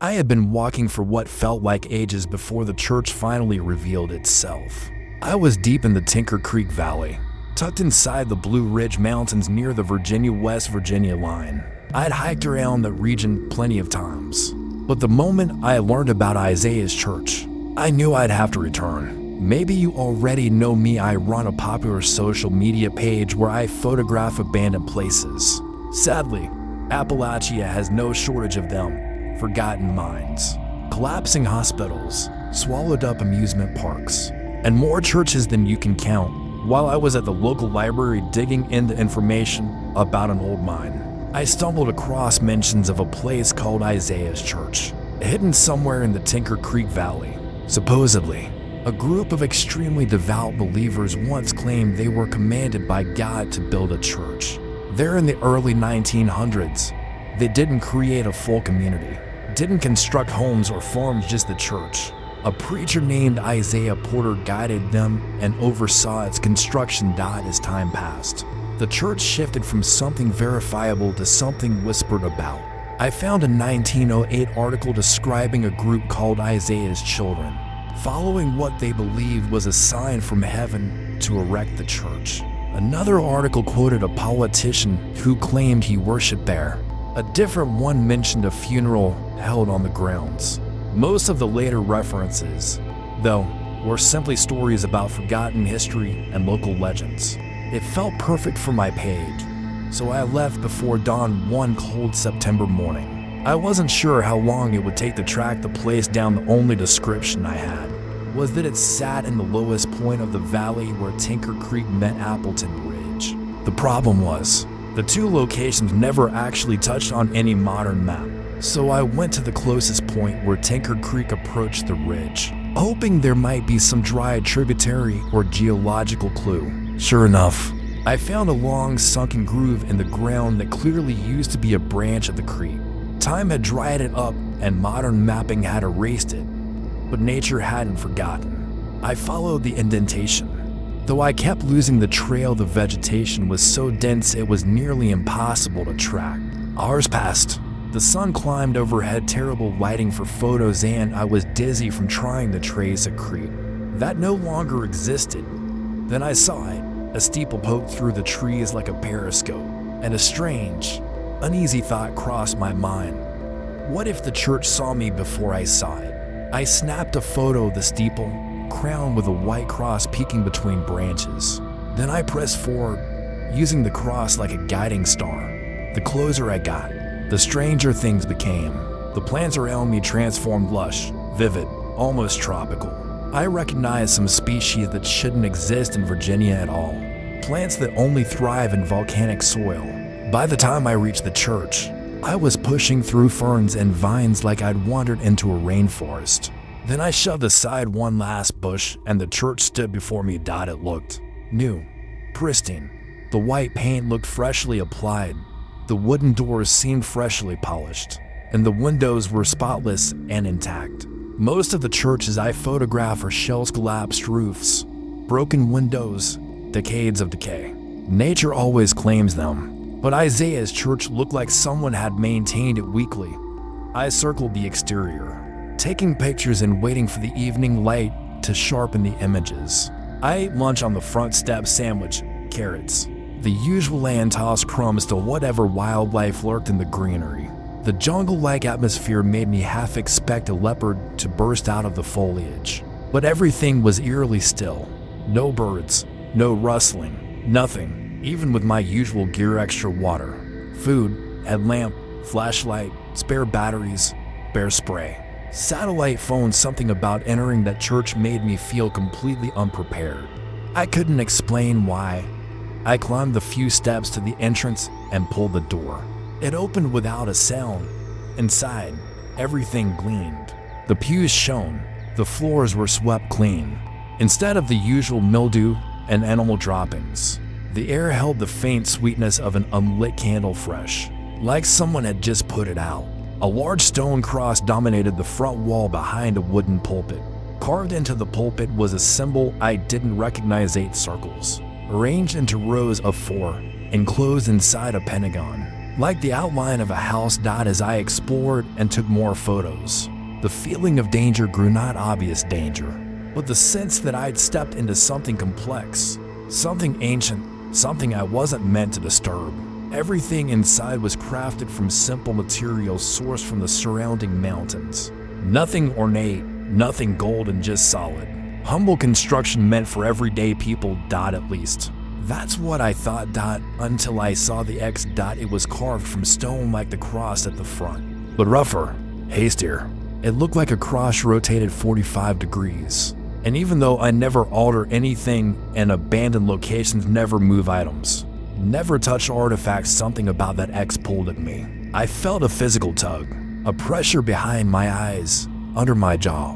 I had been walking for what felt like ages before the church finally revealed itself. I was deep in the Tinker Creek Valley, tucked inside the Blue Ridge Mountains near the Virginia-West Virginia line. I'd hiked around the region plenty of times, but the moment I learned about Isaiah's church, I knew I'd have to return. Maybe you already know me. I run a popular social media page where I photograph abandoned places. Sadly, Appalachia has no shortage of them. Forgotten mines, collapsing hospitals, swallowed up amusement parks, and more churches than you can count. While I was at the local library digging into information about an old mine, I stumbled across mentions of a place called Isaiah's Church, hidden somewhere in the Tinker Creek Valley. Supposedly, a group of extremely devout believers once claimed they were commanded by God to build a church. There in the early 1900s, they didn't create a full community, didn't construct homes or farms, just the church. A preacher named Isaiah Porter guided them and oversaw its construction. As time passed, the church shifted from something verifiable to something whispered about. I found a 1908 article describing a group called Isaiah's Children, following what they believed was a sign from heaven to erect the church. Another article quoted a politician who claimed he worshiped there. A different one mentioned a funeral held on the grounds. Most of the later references, though, were simply stories about forgotten history and local legends. It felt perfect for my page, so I left before dawn one cold September morning. I wasn't sure how long it would take to track the place down. The only description I had was that it sat in the lowest point of the valley where Tinker Creek met Appleton Ridge. The problem was, the two locations never actually touched on any modern map. So I went to the closest point where Tinker Creek approached the ridge, hoping there might be some dry tributary or geological clue. Sure enough, I found a long sunken groove in the ground that clearly used to be a branch of the creek. Time had dried it up and modern mapping had erased it, but nature hadn't forgotten. I followed the indentation. Though I kept losing the trail, the vegetation was so dense it was nearly impossible to track. Hours passed. The sun climbed overhead, terrible lighting for photos, and I was dizzy from trying to trace a creek that no longer existed. Then I saw it. A steeple poked through the trees like a periscope, and a strange, uneasy thought crossed my mind. What if the church saw me before I saw it? I snapped a photo of the steeple, crowned with a white cross peeking between branches. Then I pressed forward, using the cross like a guiding star. The closer I got, the stranger things became. The plants around me transformed lush, vivid, almost tropical. I recognized some species that shouldn't exist in Virginia at all. Plants that only thrive in volcanic soil. By the time I reached the church, I was pushing through ferns and vines like I'd wandered into a rainforest. Then I shoved aside one last bush and the church stood before me. It looked new, pristine. The white paint looked freshly applied. The wooden doors seemed freshly polished, and the windows were spotless and intact. Most of the churches I photograph are shells, collapsed roofs, broken windows, decades of decay. Nature always claims them, but Isaiah's church looked like someone had maintained it weekly. I circled the exterior, taking pictures and waiting for the evening light to sharpen the images. I ate lunch on the front step: sandwich, carrots, the usual, and tossed crumbs to whatever wildlife lurked in the greenery. The jungle-like atmosphere made me half expect a leopard to burst out of the foliage. But everything was eerily still. No birds, no rustling, nothing. Even with my usual gear: extra water, food, headlamp, flashlight, spare batteries, bare spray, satellite phone. Something about entering that church made me feel completely unprepared. I couldn't explain why. I climbed the few steps to the entrance and pulled the door. It opened without a sound. Inside, everything gleamed. The pews shone. The floors were swept clean. Instead of the usual mildew and animal droppings, the air held the faint sweetness of an unlit candle, fresh, like someone had just put it out. A large stone cross dominated the front wall behind a wooden pulpit. Carved into the pulpit was a symbol I didn't recognize: 8 circles, arranged into rows of 4, enclosed inside a pentagon. like the outline of a house. As I explored and took more photos, the feeling of danger grew, not obvious danger, but the sense that I'd stepped into something complex, something ancient, something I wasn't meant to disturb. Everything inside was crafted from simple materials sourced from the surrounding mountains. Nothing ornate, nothing golden, just solid. Humble construction meant for everyday people. At least that's what I thought. Until I saw the X. It was carved from stone like the cross at the front, but rougher, hastier. It looked like a cross rotated 45 degrees. And even though I never alter anything and abandon locations, never move items, never touch artifacts, something about that X pulled at me. I felt a physical tug, a pressure behind my eyes, under my jaw,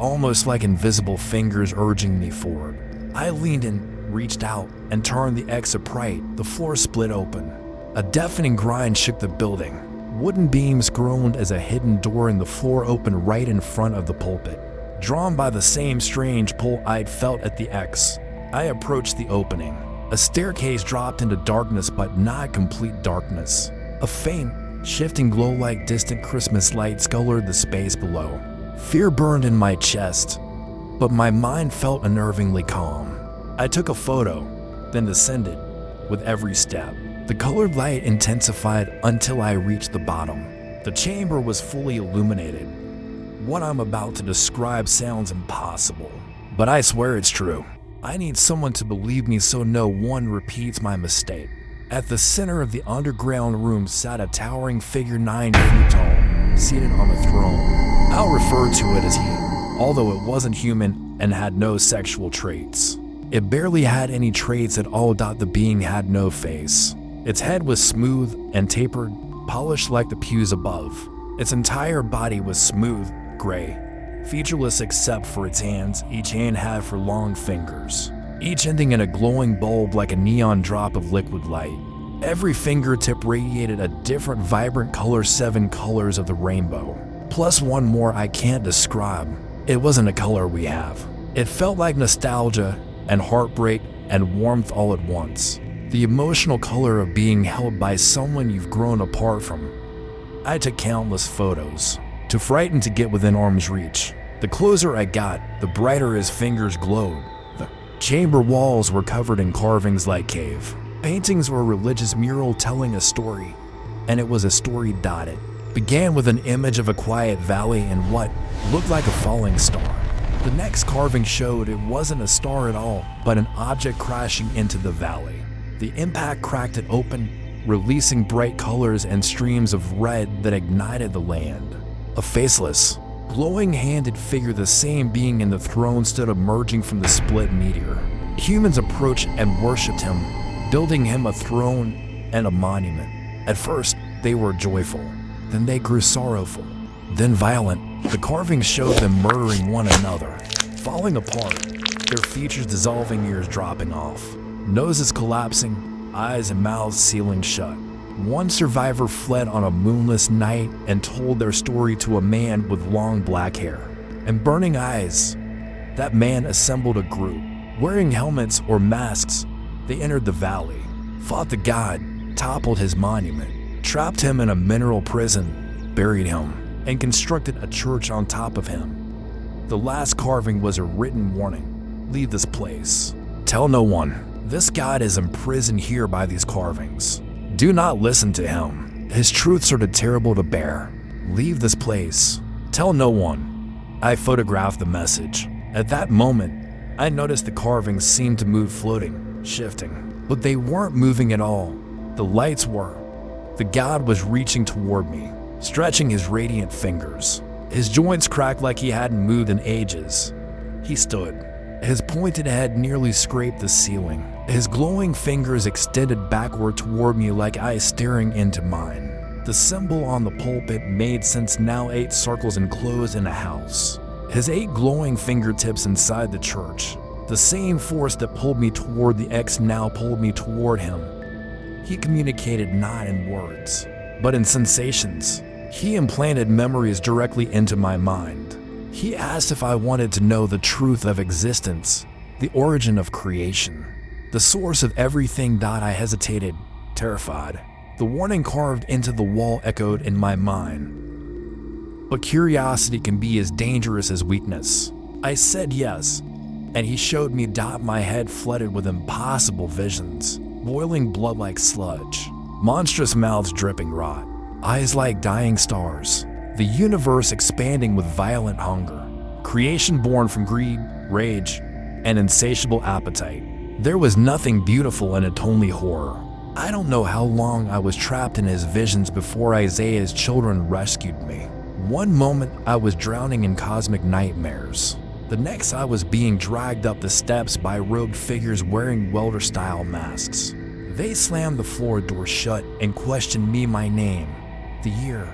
almost like invisible fingers urging me forward. I leaned in, reached out, and turned the X upright. The floor split open. A deafening grind shook the building. Wooden beams groaned as a hidden door in the floor opened right in front of the pulpit. Drawn by the same strange pull I'd felt at the X, I approached the opening. A staircase dropped into darkness, but not complete darkness. A faint, shifting glow like distant Christmas lights colored the space below. Fear burned in my chest, but my mind felt unnervingly calm. I took a photo, then descended. With every step, the colored light intensified until I reached the bottom. The chamber was fully illuminated. What I'm about to describe sounds impossible, but I swear it's true. I need someone to believe me so no one repeats my mistake. At the center of the underground room sat a towering figure 9 feet tall, seated on a throne. I'll refer to it as he, although it wasn't human and had no sexual traits. It barely had any traits at all. The being had no face. Its head was smooth and tapered, polished like the pews above. Its entire body was smooth, gray, featureless except for its hands. Each hand had 4 long fingers, each ending in a glowing bulb like a neon drop of liquid light. Every fingertip radiated a different vibrant color, 7 colors of the rainbow, plus one more I can't describe. It wasn't a color we have. It felt like nostalgia and heartbreak and warmth all at once. The emotional color of being held by someone you've grown apart from. I took countless photos, too frightened to get within arm's reach. The closer I got, the brighter his fingers glowed. The chamber walls were covered in carvings like cave paintings or a religious mural telling a story, and it was a story. It began with an image of a quiet valley and what looked like a falling star. The next carving showed it wasn't a star at all, but an object crashing into the valley. The impact cracked it open, releasing bright colors and streams of red that ignited the land. A faceless, glowing-handed figure, the same being in the throne, stood emerging from the split meteor. Humans approached and worshipped him, building him a throne and a monument. At first, they were joyful. Then they grew sorrowful, then violent. The carvings showed them murdering one another, falling apart, their features dissolving, ears dropping off, noses collapsing, eyes and mouths sealing shut. One survivor fled on a moonless night and told their story to a man with long black hair and burning eyes. That man assembled a group. Wearing helmets or masks, they entered the valley, fought the god, toppled his monument, trapped him in a mineral prison, buried him, and constructed a church on top of him. The last carving was a written warning: leave this place. Tell no one. This god is imprisoned here by these carvings. Do not listen to him. His truths are too terrible to bear. Leave this place. Tell no one. I photographed the message. At that moment, I noticed the carvings seemed to move, floating, shifting, but they weren't moving at all. The lights were. The god was reaching toward me, stretching his radiant fingers. His joints cracked like he hadn't moved in ages. He stood. His pointed head nearly scraped the ceiling. His glowing fingers extended backward toward me like eyes staring into mine. The symbol on the pulpit made sense now: 8 circles enclosed in a house. His 8 glowing fingertips inside the church. The same force that pulled me toward the X now pulled me toward him. He communicated not in words, but in sensations. He implanted memories directly into my mind. He asked if I wanted to know the truth of existence, the origin of creation, the source of everything. I hesitated, terrified. The warning carved into the wall echoed in my mind. But curiosity can be as dangerous as weakness. I said yes, and he showed me my head flooded with impossible visions, boiling blood like sludge, monstrous mouths dripping rot, eyes like dying stars, the universe expanding with violent hunger, creation born from greed, rage, and insatiable appetite. There was nothing beautiful in it, only horror. I don't know how long I was trapped in his visions before Isaiah's children rescued me. One moment I was drowning in cosmic nightmares. The next I was being dragged up the steps by robed figures wearing welder-style masks. They slammed the floor door shut and questioned me, my name, the year,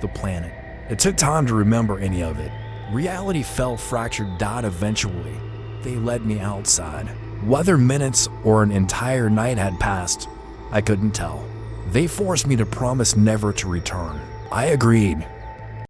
the planet. It took time to remember any of it. Reality fell fractured. Eventually, they led me outside. Whether minutes or an entire night had passed, I couldn't tell. They forced me to promise never to return. I agreed.